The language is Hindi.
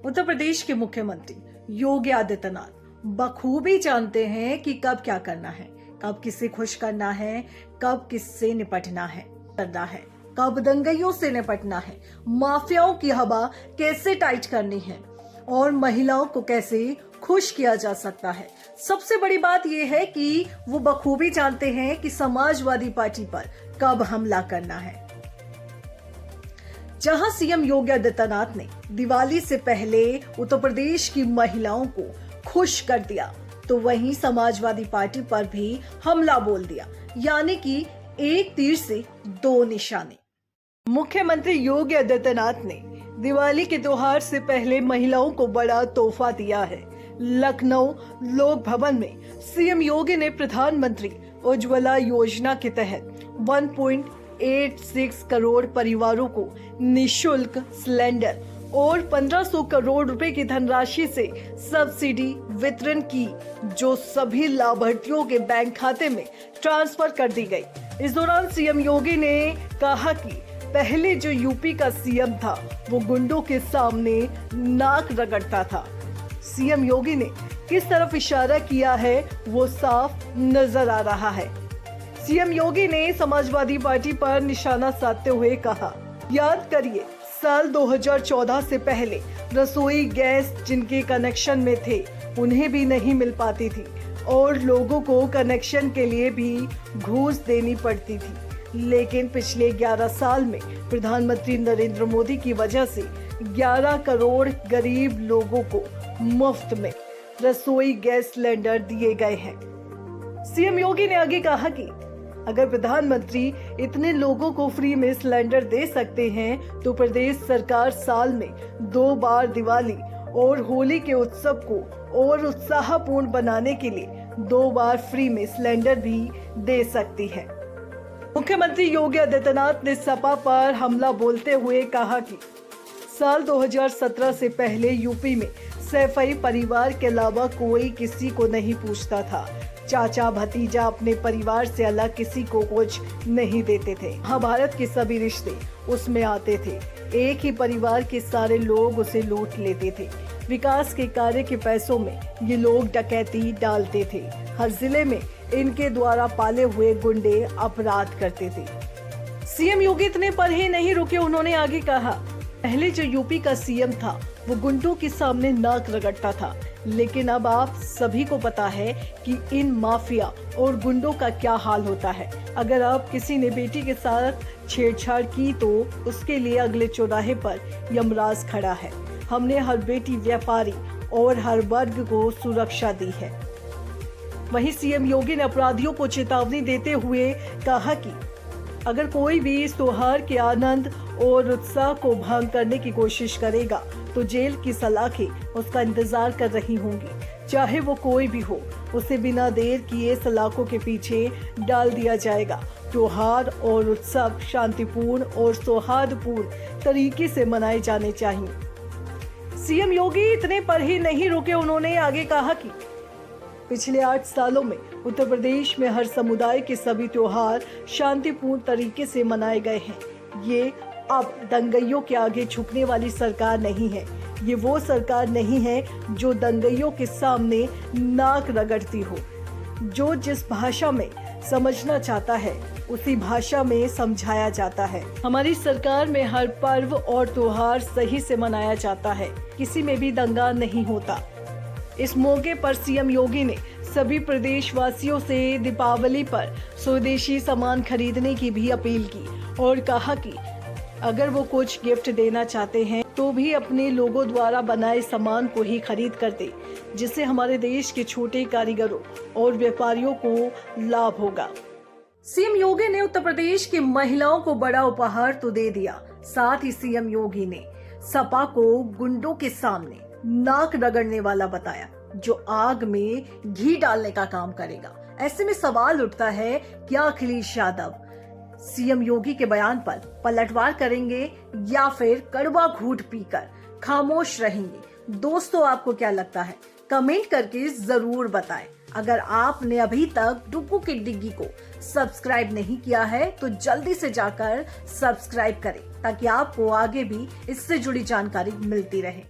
उत्तर प्रदेश के मुख्यमंत्री योगी आदित्यनाथ बखूबी जानते हैं कि कब क्या करना है, कब किसे खुश करना है, कब किससे निपटना है, कब दंगइयों से निपटना है, माफियाओं की हवा कैसे टाइट करनी है और महिलाओं को कैसे खुश किया जा सकता है। सबसे बड़ी बात यह है कि वो बखूबी जानते हैं कि समाजवादी पार्टी पर कब हमला करना है। जहां सीएम योगी आदित्यनाथ ने दिवाली से पहले उत्तर प्रदेश की महिलाओं को खुश कर दिया, तो वहीं समाजवादी पार्टी पर भी हमला बोल दिया, यानी कि एक तीर से दो निशाने। मुख्यमंत्री योगी आदित्यनाथ ने दिवाली के त्योहार से पहले महिलाओं को बड़ा तोहफा दिया है। लखनऊ लोक भवन में सीएम योगी ने प्रधानमंत्री उज्ज्वला योजना के तहत 1.86 करोड़ परिवारों को निशुल्क सिलेंडर और 1500 करोड़ रुपए की धनराशि से सब्सिडी वितरण की, जो सभी लाभार्थियों के बैंक खाते में ट्रांसफर कर दी गई। इस दौरान सीएम योगी ने कहा कि पहले जो यूपी का सीएम था वो गुंडों के सामने नाक रगड़ता था। सीएम योगी ने किस तरफ इशारा किया है वो साफ नजर आ रहा है। सीएम योगी ने समाजवादी पार्टी पर निशाना साधते हुए कहा, याद करिए साल 2014 से पहले रसोई गैस जिनके कनेक्शन में थे उन्हें भी नहीं मिल पाती थी और लोगों को कनेक्शन के लिए भी घूस देनी पड़ती थी। लेकिन पिछले 11 साल में प्रधानमंत्री नरेंद्र मोदी की वजह से 11 करोड़ गरीब लोगों को मुफ्त में रसोई गैस सिलेंडर दिए गए हैं। सीएम योगी ने आगे कहा कि अगर प्रधानमंत्री इतने लोगों को फ्री में सिलेंडर दे सकते हैं तो प्रदेश सरकार साल में 2 बार दिवाली और होली के उत्सव को और उत्साहपूर्ण बनाने के लिए 2 बार फ्री में सिलेंडर भी दे सकती है। मुख्यमंत्री योगी आदित्यनाथ ने सपा पर हमला बोलते हुए कहा कि साल 2017 से पहले यूपी में सैफई परिवार के अलावा कोई किसी को नहीं पूछता था। चाचा भतीजा अपने परिवार से अलग किसी को कुछ नहीं देते थे। महाभारत के सभी रिश्ते उसमें आते थे। एक ही परिवार के सारे लोग उसे लूट लेते थे। विकास के कार्य के पैसों में ये लोग डकैती डालते थे। हर जिले में इनके द्वारा पाले हुए गुंडे अपराध करते थे। सीएम योगी इतने पर ही नहीं रुके, उन्होंने आगे कहा, पहले जो यूपी का सीएम था वो गुंडों के सामने नाक रगड़ता था, लेकिन अब आप सभी को पता है कि इन माफिया और गुंडों का क्या हाल होता है। अगर अब किसी ने बेटी के साथ छेड़छाड़ की तो उसके लिए अगले चौराहे पर यमराज खड़ा है। हमने हर बेटी व्यापारी और हर वर्ग को सुरक्षा दी है। वहीं सीएम योगी ने अपराधियों को चेतावनी देते हुए कहा कि अगर कोई भी इस त्योहार के आनंद और उत्साह को भंग करने की कोशिश करेगा तो जेल की सलाखें उसका इंतजार कर रही होंगी। चाहे वो कोई भी हो, उसे बिना देर किए सलाखों के पीछे डाल दिया जाएगा। त्योहार और उत्सव शांतिपूर्ण और सौहार्दपूर्ण तरीके से मनाए जाने चाहिए। सीएम योगी इतने पर ही नहीं रुके, उन्होंने आगे कहा कि पिछले 8 सालों में उत्तर प्रदेश में हर समुदाय के सभी त्योहार शांतिपूर्ण तरीके से मनाए गए हैं। ये अब दंगइयों के आगे झुकने वाली सरकार नहीं है। ये वो सरकार नहीं है जो दंगइयों के सामने नाक रगड़ती हो। जो जिस भाषा में समझना चाहता है उसी भाषा में समझाया जाता है। हमारी सरकार में हर पर्व और त्योहार सही से मनाया जाता है, किसी में भी दंगा नहीं होता। इस मौके पर सीएम योगी ने सभी प्रदेशवासियों से दीपावली पर स्वदेशी सामान खरीदने की भी अपील की और कहा कि अगर वो कुछ गिफ्ट देना चाहते हैं तो भी अपने लोगों द्वारा बनाए सामान को ही खरीद कर दे, जिससे हमारे देश के छोटे कारीगरों और व्यापारियों को लाभ होगा। सीएम योगी ने उत्तर प्रदेश की महिलाओं को बड़ा उपहार तो दे दिया, साथ ही सीएम योगी ने सपा को गुंडों के सामने नाक रगड़ने वाला बताया, जो आग में घी डालने का काम करेगा। ऐसे में सवाल उठता है, क्या अखिलेश यादव सीएम योगी के बयान पर पलटवार करेंगे या फिर कड़वा घूंट पीकर खामोश रहेंगे? दोस्तों, आपको क्या लगता है? कमेंट करके जरूर बताएं। अगर आपने अभी तक डुग्गू की डिग्गी को सब्सक्राइब नहीं किया है तो जल्दी से जाकर सब्सक्राइब करें, ताकि आपको आगे भी इससे जुड़ी जानकारी मिलती रहे।